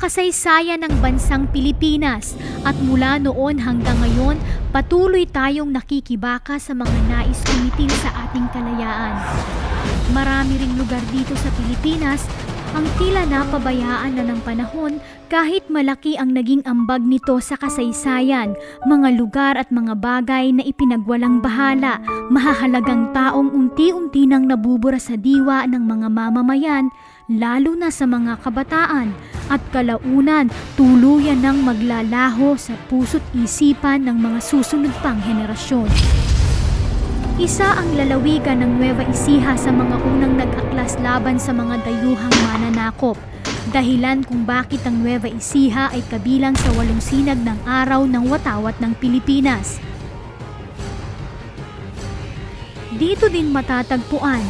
kasaysayan ng bansang Pilipinas at mula noon hanggang ngayon, patuloy tayong nakikibaka sa mga nais kumitil sa ating kalayaan. Marami ring lugar dito sa Pilipinas ang tila napabayaan na ng panahon kahit malaki ang naging ambag nito sa kasaysayan, mga lugar at mga bagay na ipinagwalang bahala, mahahalagang taong unti-unti nang nabubura sa diwa ng mga mamamayan, lalo na sa mga kabataan, at kalaunan tuluyan ng maglalaho sa puso't isipan ng mga susunod pang henerasyon. Isa ang lalawigan ng Nueva Ecija sa mga unang nag-aklas laban sa mga dayuhang mananakop, dahilan kung bakit ang Nueva Ecija ay kabilang sa 8 sinag ng araw ng watawat ng Pilipinas. Dito din matatagpuan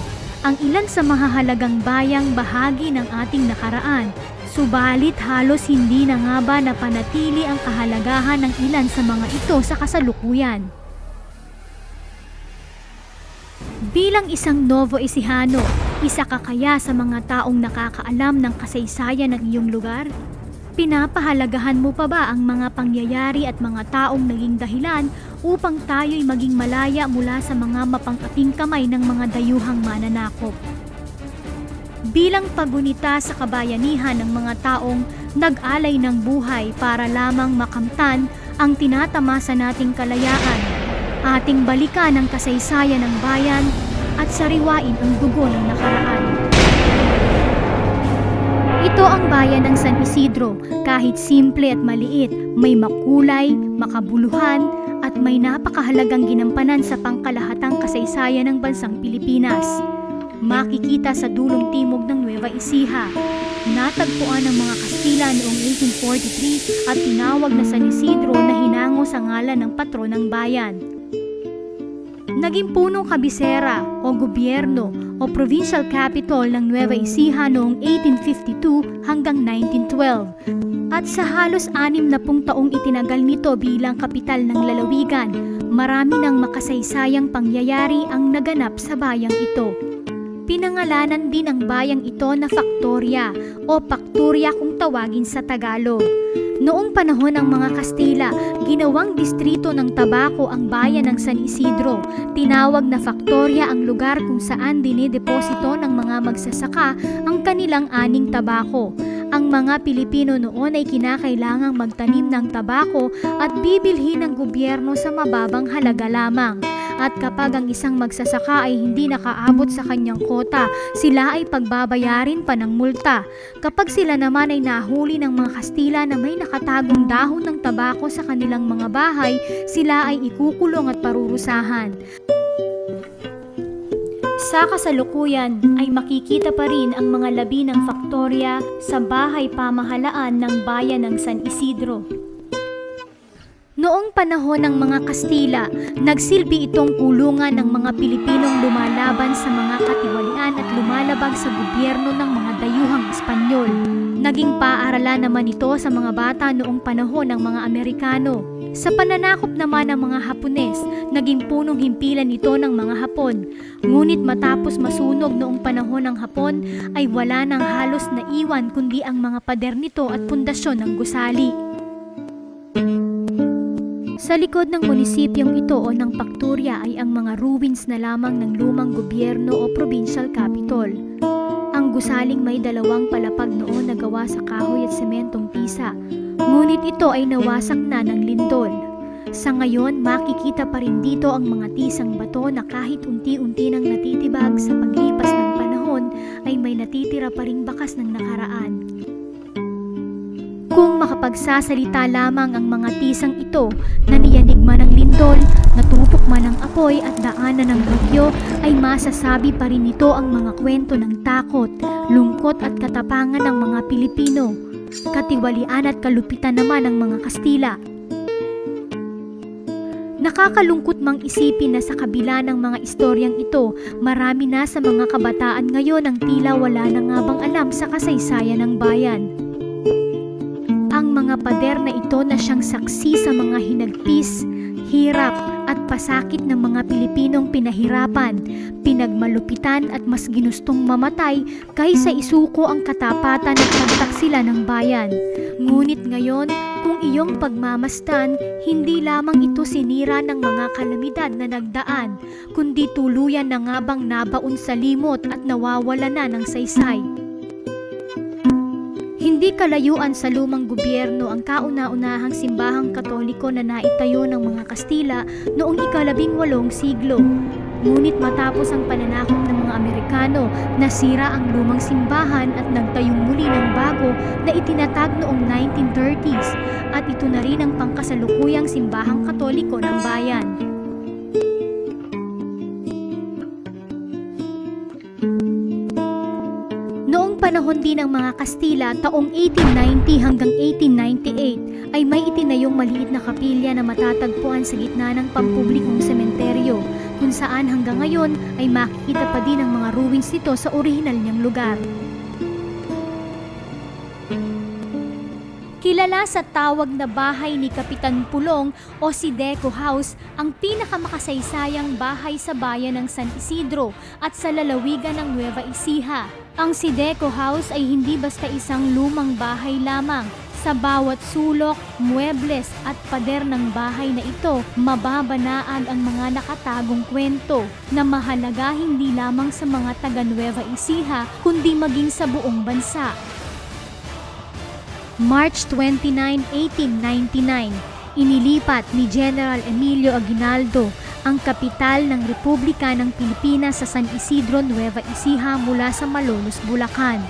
ang ilan sa mahahalagang bayang bahagi ng ating nakaraan, subalit halos hindi na nga ba napanatili ang kahalagahan ng ilan sa mga ito sa kasalukuyan. Bilang isang Novo Ecijano, isa ka kaya sa mga taong nakakaalam ng kasaysayan ng iyong lugar? Pinapahalagahan mo pa ba ang mga pangyayari at mga taong naging dahilan upang tayo'y maging malaya mula sa mga mapang-ating kamay ng mga dayuhang mananakop? Bilang pagunita sa kabayanihan ng mga taong nag-alay ng buhay para lamang makamtan ang tinatamasa nating kalayaan, ating balikan ang kasaysayan ng bayan at sariwain ang dugo ng nakaraan. Ito ang bayan ng San Isidro, kahit simple at maliit, may makulay, makabuluhan, at may napakahalagang ginampanan sa pangkalahatang kasaysayan ng bansang Pilipinas. Makikita sa dulong timog ng Nueva Ecija. Natagpuan ng mga Kastila noong 1843 at tinawag na San Isidro na hinango sa ngalan ng patron ng bayan. Naging punong kabisera o gobyerno o provincial capital ng Nueva Ecija noong 1852 hanggang 1912. At sa halos 60 taong itinagal nito bilang kapital ng lalawigan, marami ng makasaysayang pangyayari ang naganap sa bayang ito. Pinangalanan din ang bayang ito na Factoria o Pakturya kung tawagin sa Tagalog. Noong panahon ng mga Kastila, ginawang distrito ng tabako ang bayan ng San Isidro. Tinawag na Factoria ang lugar kung saan dinideposito ng mga magsasaka ang kanilang aning tabako. Ang mga Pilipino noon ay kinakailangang magtanim ng tabako at bibilhin ng gobyerno sa mababang halaga lamang. At kapag ang isang magsasaka ay hindi nakaabot sa kanyang kota, sila ay pagbabayarin pa ng multa. Kapag sila naman ay nahuli ng mga Kastila na may nakatagong dahon ng tabako sa kanilang mga bahay, sila ay ikukulong at parurusahan. Sa kasalukuyan ay makikita pa rin ang mga labi ng Factoria sa bahay pamahalaan ng bayan ng San Isidro. Noong panahon ng mga Kastila, nagsilbi itong kulungan ng mga Pilipinong lumalaban sa mga katiwalian at lumalabag sa gobyerno ng mga dayuhang Espanyol. Naging paaralan naman ito sa mga bata noong panahon ng mga Amerikano. Sa pananakop naman ng mga Hapones, naging punong himpilan ito ng mga Hapon. Ngunit matapos masunog noong panahon ng Hapon, ay wala nang halos naiwan kundi ang mga pader nito at pundasyon ng gusali. Sa likod ng munisipyong ito o ng Pakturya ay ang mga ruins na lamang ng lumang gobyerno o provincial capital. Ang gusaling may 2 palapag noon na gawa sa kahoy at sementong tisa, ngunit ito ay nawasak na ng lindol. Sa ngayon, makikita pa rin dito ang mga tisang bato na kahit unti-unti nang natitibag sa paglipas ng panahon ay may natitira pa ring bakas ng nakaraan. Kung makapagsasalita lamang ang mga tisang ito na niyanig man ng lindol, natupok man ng apoy at daanan ng bagyo, ay masasabi pa rin nito ang mga kwento ng takot, lungkot at katapangan ng mga Pilipino, katiwalian at kalupitan naman ng mga Kastila. Nakakalungkot mang isipin na sa kabila ng mga istoryang ito, marami na sa mga kabataan ngayon ang tila wala na nga bang alam sa kasaysayan ng bayan. Ang mga pader na ito na siyang saksi sa mga hinagpis, hirap at pasakit ng mga Pilipinong pinahirapan, pinagmalupitan at mas ginustong mamatay kaysa isuko ang katapatan at pagtaksila ng bayan. Ngunit ngayon, kung iyong pagmamasdan, hindi lamang ito sinira ng mga kalamidad na nagdaan, kundi tuluyan na nga bang nabaon sa limot at nawawala na ng saysay. Hindi kalayuan sa lumang gobyerno ang kauna-unahang simbahang Katoliko na naitayo ng mga Kastila noong ika-18 siglo. Ngunit matapos ang pananakop ng mga Amerikano, nasira ang lumang simbahan at nagtayong muli ng bago na itinatag noong 1930s at ito na rin ang pangkasalukuyang simbahang Katoliko ng bayan. Noong panahon din ng mga Kastila taong 1890 hanggang 1898 ay may itinayong maliit na kapilya na matatagpuan sa gitna ng pampublikong sementeryo kung saan hanggang ngayon ay makikita pa din ang mga ruins nito sa orihinal niyang lugar. Kilala sa tawag na bahay ni Kapitan Pulong o Sideco House, ang pinakamakasaysayang bahay sa bayan ng San Isidro at sa lalawigan ng Nueva Ecija. Ang Sideco House ay hindi basta isang lumang bahay lamang. Sa bawat sulok, muebles at pader ng bahay na ito, mababanaan ang mga nakatagong kwento na mahalaga hindi lamang sa mga taga Nueva Ecija kundi maging sa buong bansa. March 29, 1899, inilipat ni General Emilio Aguinaldo ang kapital ng Republika ng Pilipinas sa San Isidro, Nueva Ecija mula sa Malolos, Bulacan.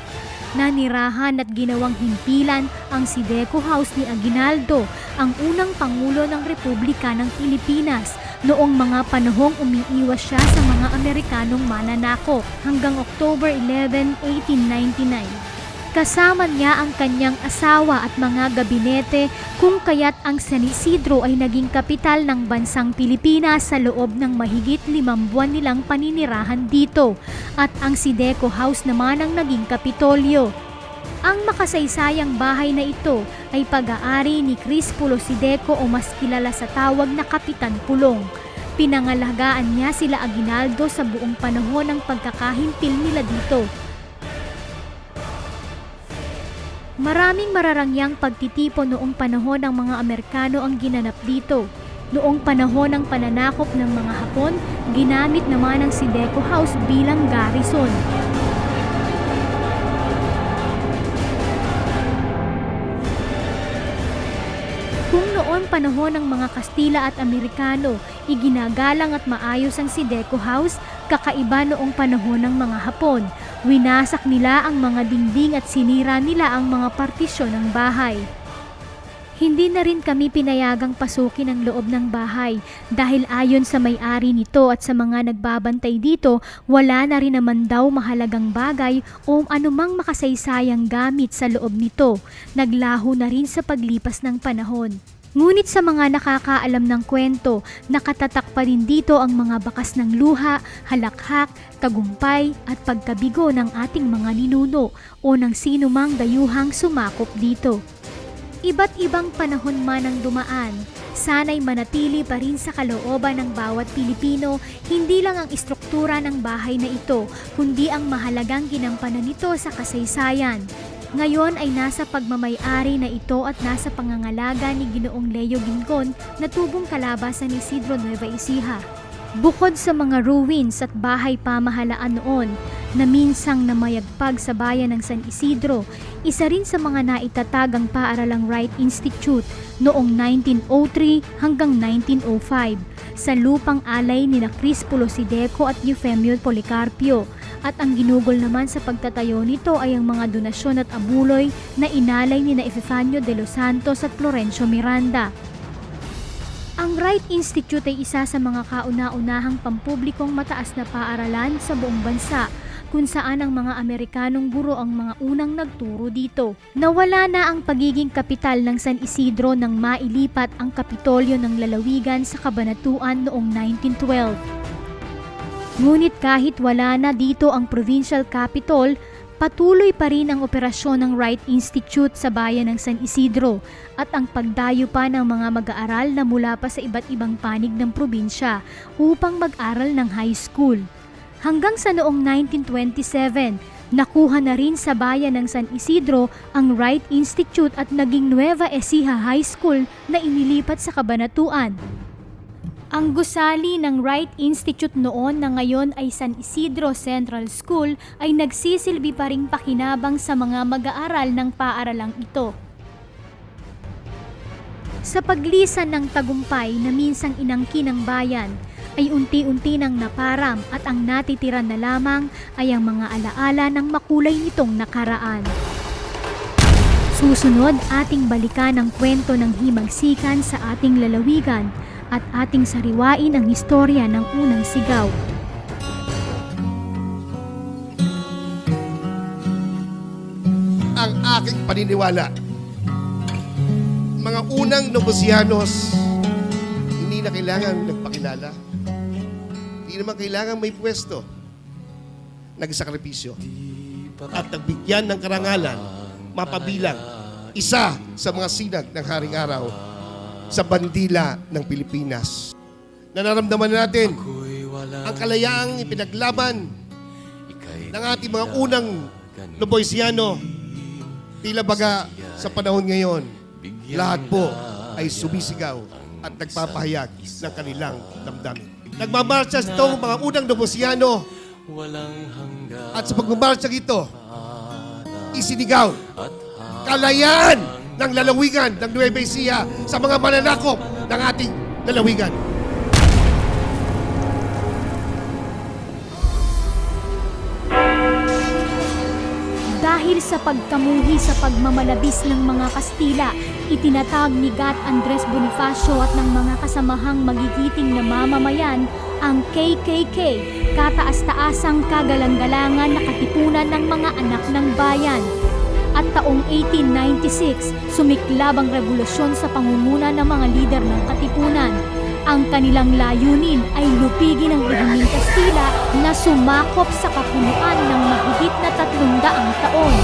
Nanirahan at ginawang himpilan ang Sideco House ni Aguinaldo, ang unang Pangulo ng Republika ng Pilipinas noong mga panahong umiiwas siya sa mga Amerikanong mananakop hanggang October 11, 1899. Kasama niya ang kanyang asawa at mga gabinete kung kaya't ang San Isidro ay naging kapital ng bansang Pilipinas sa loob ng mahigit 5 buwan nilang paninirahan dito at ang Sideco House naman ang naging Kapitolyo. Ang makasaysayang bahay na ito ay pag-aari ni Crispulo Sideco o mas kilala sa tawag na Kapitan Pulong. Pinangalagaan niya sila Aguinaldo sa buong panahon ng pagkakahimpil nila dito. Maraming mararangyang pagtitipon noong panahon ng mga Amerikano ang ginanap dito. Noong panahon ng pananakop ng mga Hapon, ginamit naman ang Sideco House bilang garrison. Kung noon panahon ng mga Kastila at Amerikano, iginagalang at maayos ang Sideco House, kakaiba noong panahon ng mga Hapon. Winasak nila ang mga dingding at sinira nila ang mga partisyon ng bahay. Hindi na rin kami pinayagang pasukin ang loob ng bahay dahil ayon sa may-ari nito at sa mga nagbabantay dito, wala na rin naman daw mahalagang bagay o anumang makasaysayang gamit sa loob nito. Naglaho na rin sa paglipas ng panahon. Ngunit sa mga nakakaalam ng kwento, nakatatak pa rin dito ang mga bakas ng luha, halakhak, tagumpay at pagkabigo ng ating mga ninuno o ng sino mang dayuhang sumakop dito. Iba't ibang panahon man ang dumaan, sana'y manatili pa rin sa kalooban ng bawat Pilipino hindi lang ang istruktura ng bahay na ito, kundi ang mahalagang ginampanan nito sa kasaysayan. Ngayon ay nasa pagmamay-ari na ito at nasa pangangalaga ni Ginoong Leo Gingon na tubong kalabasan ni Isidro Nueva Ecija. Bukod sa mga ruins at bahay pamahalaan noon na minsang namayagpag sa bayan ng San Isidro, isa rin sa mga naitatag ang paaralang Wright Institute noong 1903 hanggang 1905 sa lupang alay ni Crispulo Sideco at Eufemio Policarpio. At ang ginugol naman sa pagtatayo nito ay ang mga donasyon at abuloy na inalay ni Epifanio de los Santos at Florencio Miranda. Ang Wright Institute ay isa sa mga kauna-unahang pampublikong mataas na paaralan sa buong bansa kung saan ang mga Amerikanong guro ang mga unang nagturo dito. Nawala na ang pagiging kapital ng San Isidro nang mailipat ang Kapitolyo ng lalawigan sa Kabanatuan noong 1912. Ngunit kahit wala na dito ang provincial capital, Patuloy pa rin ang operasyon ng Wright Institute sa bayan ng San Isidro at ang pagdayo pa ng mga mag-aaral na mula pa sa iba't ibang panig ng probinsya upang mag-aral ng high school. Hanggang sa noong 1927, nakuha na rin sa bayan ng San Isidro ang Wright Institute at naging Nueva Ecija High School na inilipat sa Cabanatuan. Ang gusali ng Wright Institute noon na ngayon ay San Isidro Central School ay nagsisilbi pa ring pakinabang sa mga mag-aaral ng paaralang ito. Sa paglisan ng tagumpay na minsang inangkin ng bayan, ay unti-unti nang naparam at ang natitira na lamang ay ang mga alaala ng makulay nitong nakaraan. Susunod, ating balikan ang kwento ng himagsikan sa ating lalawigan at ating sariwain ang historya ng unang sigaw. Ang aking paniniwala, mga unang Novosianos, hindi na kailangan nagpakilala. Hindi naman kailangan may pwesto. Nagsakripisyo. At nagbigyan ng karangalan, mapabilang isa sa mga sinag ng Haring Araw sa bandila ng Pilipinas. Nararamdaman natin ang kalayaang ipinaglaban ng ating mga unang Novoisiano. Tila baga sa panahon ngayon, lahat po ay sumisigaw at nagpapahayag ng kanilang damdamin. Nagmamarcha itong mga unang Novoisiano at sa pagmamarcha ito, isinigaw kalayaan ng lalawigan ng Nueva Ecija sa mga mananakop ng ating lalawigan. Dahil sa pagkamuhi sa pagmamalabis ng mga Kastila, itinatag ni Gat Andres Bonifacio at ng mga kasamahang magigiting na mamamayan ang KKK, kataas-taasang kagalang-galangan na katipunan ng mga anak ng bayan. At taong 1896, sumiklab ang revolusyon sa pangunguna ng mga lider ng katipunan. Ang kanilang layunin ay lupigin ang rehimeng Kastila na sumakop sa kapunuan ng mahigit na 300 taon.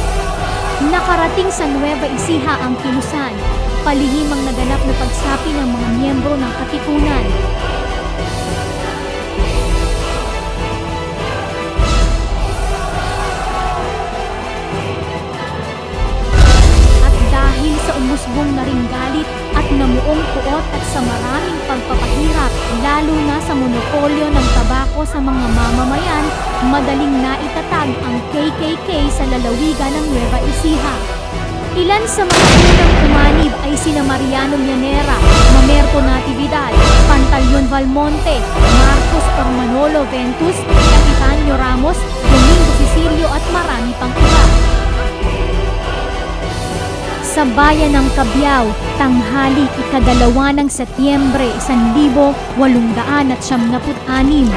Nakarating sa Nueva Ecija ang kilusan, palihim ang naganap na pagsapi ng mga miyembro ng katipunan. Umusbong na ring galit at namuong puot at sa maraming pagpapahirap, lalo na sa monopolyo ng tabako sa mga mamamayan, madaling naitatag ang KKK sa lalawigan ng Nueva Ecija. Ilan sa mga unang umanib ay sina Mariano Llanera, Mamerto Natividad, Pantaleon Valmonte, Marcos Manolo Ventus, Capitanio Ramos, Domingo Cecilio at marami pang iba. Sa bayan ng Cabiao, tanghali ika-2 ng Setyembre 1876,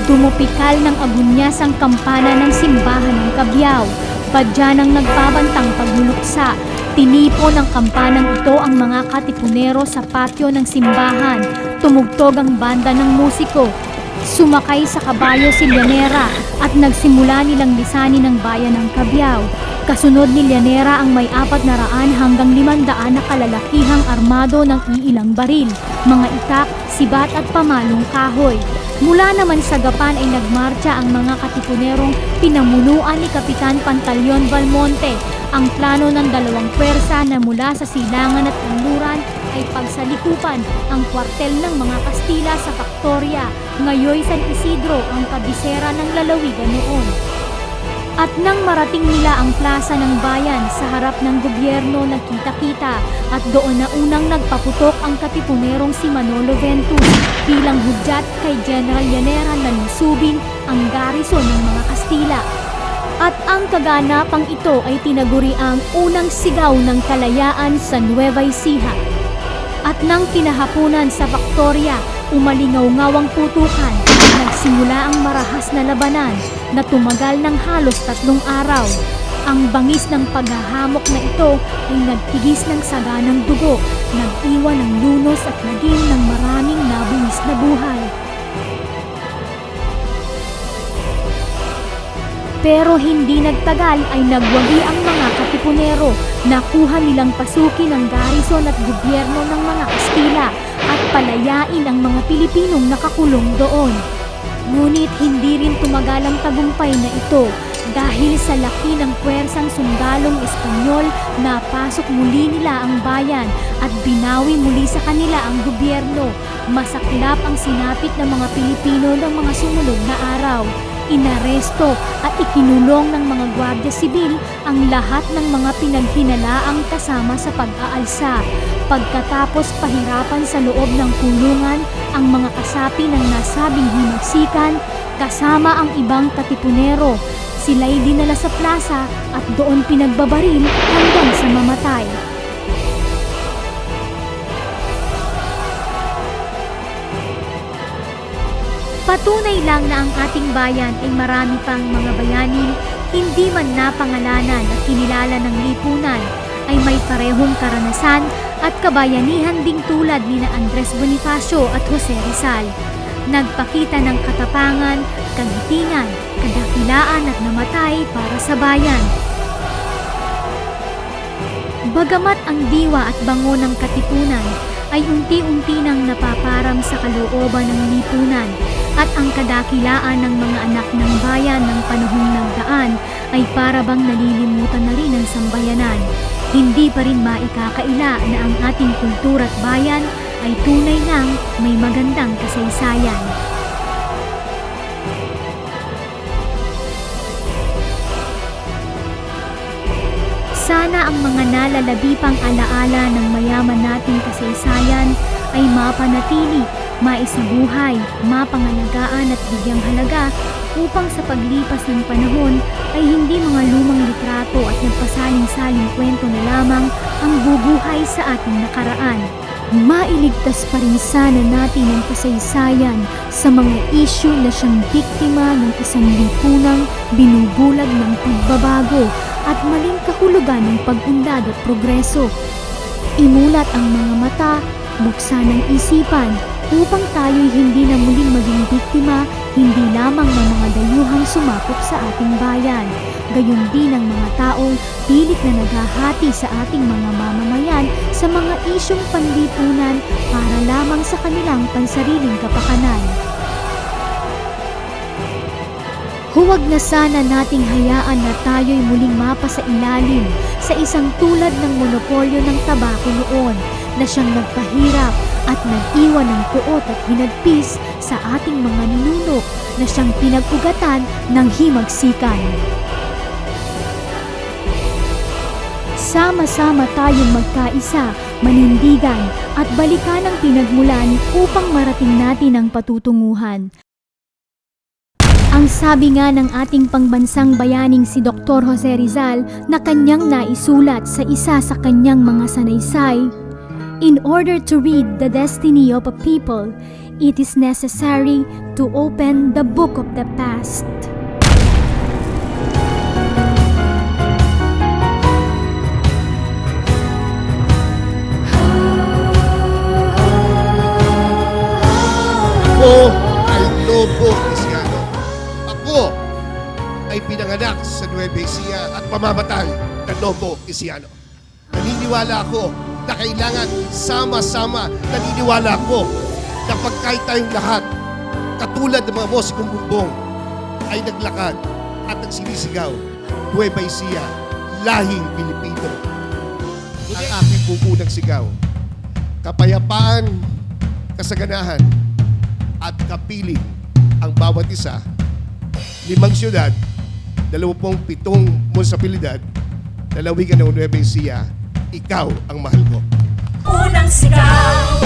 dumupikal ng agunyas ang kampana ng simbahan ng Cabiao. Badyan ang nagbabantang pagluluksa. Tinipo ng kampanang ito ang mga katipunero sa patio ng simbahan. Tumugtog ang banda ng musiko. Sumakay sa kabayo si Llanera at nagsimula nilang lisanin ang bayan ng Cabiao. Kasunod ni Llanera ang may 400 hanggang 500 na kalalakihang armado ng iilang baril, mga itak, sibat at pamalong kahoy. Mula naman sa Gapan ay nagmarcha ang mga katipunerong pinamunuan ni Kapitan Pantaleon Valmonte. Ang plano ng dalawang pwersa na mula sa silangan at kanluran ay pagsalikupan ang kwartel ng mga Kastila sa Factoria, ngayoy San Isidro ang kabisera ng lalawigan noon. At nang marating nila ang plaza ng bayan sa harap ng gobyerno, nagkita-kita at doon na unang nagpaputok ang katipunerong si Manolo Ventus bilang hudyat kay General Llanera na lusubin ang garrison ng mga Kastila. At ang kaganapang ito ay tinaguri ang unang sigaw ng kalayaan sa Nueva Ecija. At nang kinahapunan sa Victoria, umalingaw-ngaw ang putukan. Nagsimula ang marahas na labanan na tumagal ng halos 3 araw. Ang bangis ng paghahamok na ito ay nagtigis ng saganang dugo, nag-iwan ng lunos at naging ng maraming nabuwis na buhay. Pero hindi nagtagal ay nagwagi ang mga Katipunero na kuha nilang pasukin ang garrison at gobyerno ng mga Kastila at palayain ang mga Pilipinong nakakulong doon. Ngunit hindi rin tumagal ang tagumpay na ito dahil sa laki ng puwersang sundalong Espanyol na pasok muli nila ang bayan at binawi muli sa kanila ang gobyerno. Masaklap ang sinapit ng mga Pilipino ng mga sumunod na araw. Inaresto at ikinulong ng mga Gwardiya Sibil ang lahat ng mga pinaghinalaang kasama sa pag-aalsa. Pagkatapos pahirapan sa loob ng kulungan ang mga kasapi ng nasabing himagsikan kasama ang ibang Katipunero, sila'y dinala sa plaza at doon pinagbabaril hanggang sa mamatay. Patunay lang na ang ating bayan ay marami pang mga bayaning hindi man napangalanan at kinilala ng lipunan ay may parehong karanasan at kabayanihan ding tulad ni na Andres Bonifacio at Jose Rizal. Nagpakita ng katapangan, kagitingan, kadakilaan at namatay para sa bayan. Bagamat ang diwa at bango ng Katipunan ay unti-unti nang napaparam sa kalooban ng lipunan at ang kadakilaan ng mga anak ng bayan ng panahong nagdaan ay para bang nalilimutan na rin ng sambayanan. Hindi pa rin maikakaila na ang ating kultura at bayan ay tunay ngang may magandang kasaysayan. Sana ang mga nalalabi pang alaala ng mayaman nating kasaysayan ay mapanatili, maisabuhay, mapangalagaan at bigyang halaga upang sa paglipas ng panahon ay hindi mga lumang litrato at nagpasaling-saling kwento na lamang ang bubuhay sa ating nakaraan. Mailigtas pa rin sana natin ang kasaysayan sa mga isyu na siyang biktima ng isang lipunang binubulag ng pagbabago at maling kahulugan ng pag-unlad at progreso. Imulat ang mga mata, buksan ang isipan upang tayo'y hindi na muling maging biktima hindi lamang ng mga dayuhang sumakop sa ating bayan, gayon din ang mga taong pilit na naghahati sa ating mga mamamayan sa mga isyong panlipunan para lamang sa kanilang pansariling kapakanan. Huwag na sana nating hayaan na tayo'y muling mapasailalim sa isang tulad ng monopolyo ng tabako noon na siyang nagpahirap at nag-iwan ng puot at hinagpis sa ating mga ninuno na siyang pinag-ugatan ng himagsikan. Sama-sama tayong magkaisa, manindigan at balikan ang pinagmulan upang marating natin ang patutunguhan. Ang sabi nga ng ating pangbansang bayaning si Dr. Jose Rizal na kanyang naisulat sa isa sa kanyang mga sanaysay, in order to read the destiny of a people, it is necessary to open the book of the past. Ako ay Lobo Isiano. Ako ay pinanganak sa Nueva Ecija at pamamatay na Lobo Isiano. Naniniwala ako na kailangan sama-sama. Naniniwala ako na pagkait tayong lahat, katulad ng mga musikong bumbong, ay naglakad at nagsinisigaw, Nueva Ecija, lahing Pilipino. Ang aking pupunang sigaw, kapayapaan, kasaganahan, at kapiling ang bawat isa, 5 syudad, 27 munisipalidad, lalawigan ng Nueva Ecija, ikaw ang mahal ko. Unang sigaw.